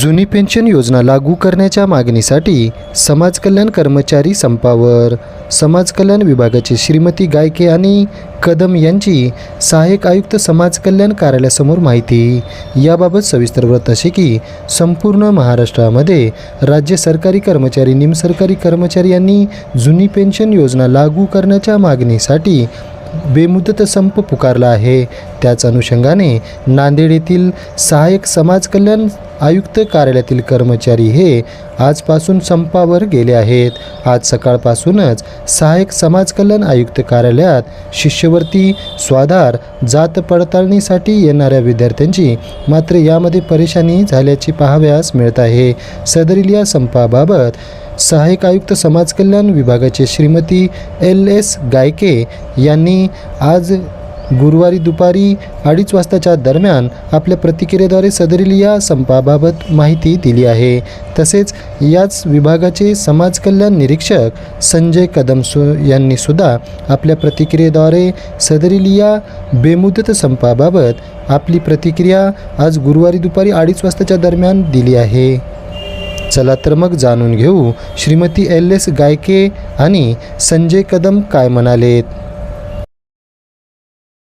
जुनी पेन्शन योजना लागू करण्याच्या मागणीसाठी समाज कल्याण कर्मचारी संपावर. समाज कल्याण विभागाचे श्रीमती गायके आणि कदम यांची सहाय्यक आयुक्त समाज कल्याण कार्यालयासमोर माहिती. याबाबत सविस्तर वृत्त असे की संपूर्ण महाराष्ट्रामध्ये राज्य सरकारी कर्मचारी निमसरकारी कर्मचारी यांनी जुनी पेन्शन योजना लागू करण्याच्या मागणीसाठी बेमुदत संप पुकारला आहे. त्याच अनुषंगाने नांदेड येथील सहाय्यक समाज कल्याण आयुक्त कार्यालयातील कर्मचारी हे आजपासून संपावर गेले आहेत. आज सकाळपासूनच सहाय्यक समाज कल्याण आयुक्त कार्यालयात शिष्यवृत्ती स्वाधार जात पडताळणीसाठी येणाऱ्या विद्यार्थ्यांची मात्र यामध्ये परेशानी झाल्याची पाहावयास मिळत आहे. सदरील या संपाबाबत सहाय्यक आयुक्त समाज कल्याण विभागाचे श्रीमती LS गायके यांनी आज गुरुवारी दुपारी 2:30 वाजताच्या दरम्यान आपल्या प्रतिक्रियेद्वारे सदरील या संपाबाबत माहिती दिली आहे. तसेच याच विभागाचे समाज कल्याण निरीक्षक संजय कदम यांनी सुद्धा आपल्या प्रतिक्रियेद्वारे सदरील या बेमुदत संपाबाबत आपली प्रतिक्रिया आज गुरुवारी दुपारी 2:30 वाजताच्या दरम्यान दिली आहे. चला तर मग जाणून घेऊ श्रीमती LS गायके आणि संजय कदम काय म्हणालेत.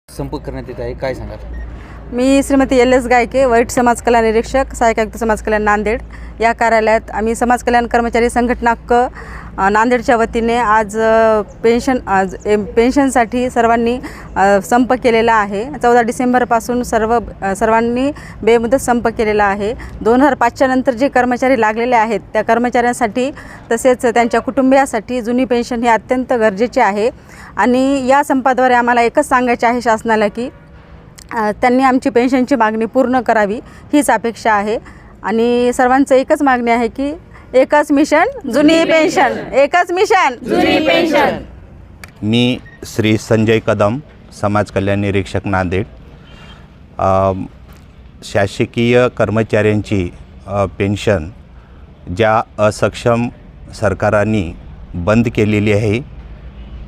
संपर्क करण्यात येत आहे, काय सांगाल? मी श्रीमती LS गायके, वरिष्ठ समाज कल्याण निरीक्षक सहाय्यक आयुक्त समाज कल्याण नांदेड या कार्यालयात आम्ही समाज कल्याण कर्मचारी संघटना हक्क नांदेडच्या वतीने आज पेन्शनसाठी सर्वांनी संप केलेला आहे. 14 डिसेंबरपासून सर्वांनी बेमुदत संप केलेला आहे. 2005च्या नंतर जे कर्मचारी लागलेले आहेत त्या कर्मचाऱ्यांसाठी तसेच त्यांच्या कुटुंबियासाठी जुनी पेन्शन ही अत्यंत गरजेची आहे. आणि या संपाद्वारे आम्हाला एकच सांगायचे आहे शासनाला की त्यांनी आमची पेन्शनची मागणी पूर्ण करावी हीच अपेक्षा आहे. आणि सर्वांचं एकच मागणी आहे की एकच मिशन जुनी पेन्शन, एकच मिशन जुनी पेन्शन. मी श्री संजय कदम, समाज कल्याण निरीक्षक नांदेड. शासकीय कर्मचाऱ्यांची पेन्शन ज्या असक्षम सरकारांनी बंद केलेली आहे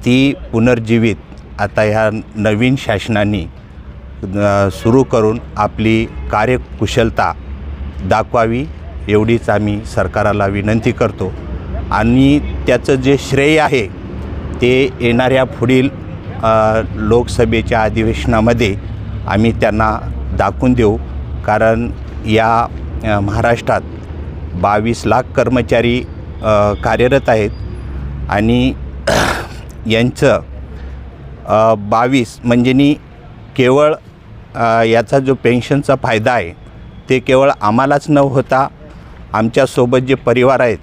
ती पुनर्जीवित आता ह्या नवीन शासनाने सुरू करून आपली कार्यकुशलता दाखवावी एवढीच आम्ही सरकाराला विनंती करतो. आणि त्याचं जे श्रेय आहे ते येणाऱ्या पुढील लोकसभेच्या अधिवेशनामध्ये आम्ही त्यांना दाखवून देऊ. कारण या महाराष्ट्रात 22 लाख कर्मचारी कार्यरत आहेत आणि यांचं 22 म्हणजे केवळ याचा जो पेन्शनचा फायदा आहे ते केवळ आम्हालाच न होता आमच्यासोबत जे परिवार आहेत,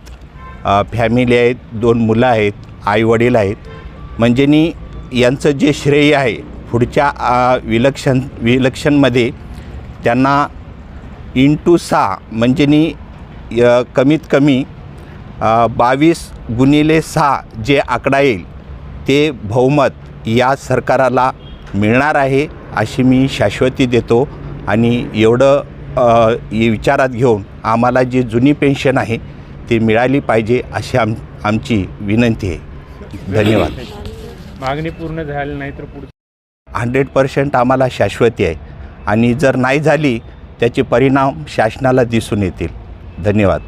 फॅमिली आहेत, 2 मुलं आहेत, आईवडील आहेत, म्हणजे यांचं जे श्रेय आहे पुढच्या विलक्षणमध्ये त्यांना × 6 म्हणजे कमीत कमी 22×6 जे आकडा येईल ते बहुमत या सरकाराला मिळणार आहे अशी मी शाश्वती देतो. आणि एवढं विचारात घेऊन आम्हाला जी जुनी पेन्शन आहे ती मिळाली पाहिजे अशी आमची विनंती आहे. धन्यवाद. मागणी पूर्ण झाली नाही तर पुढे 100% आम्हाला शाश्वती आहे आणि जर नाही झाली त्याचे परिणाम शासनाला दिसून येतील. धन्यवाद.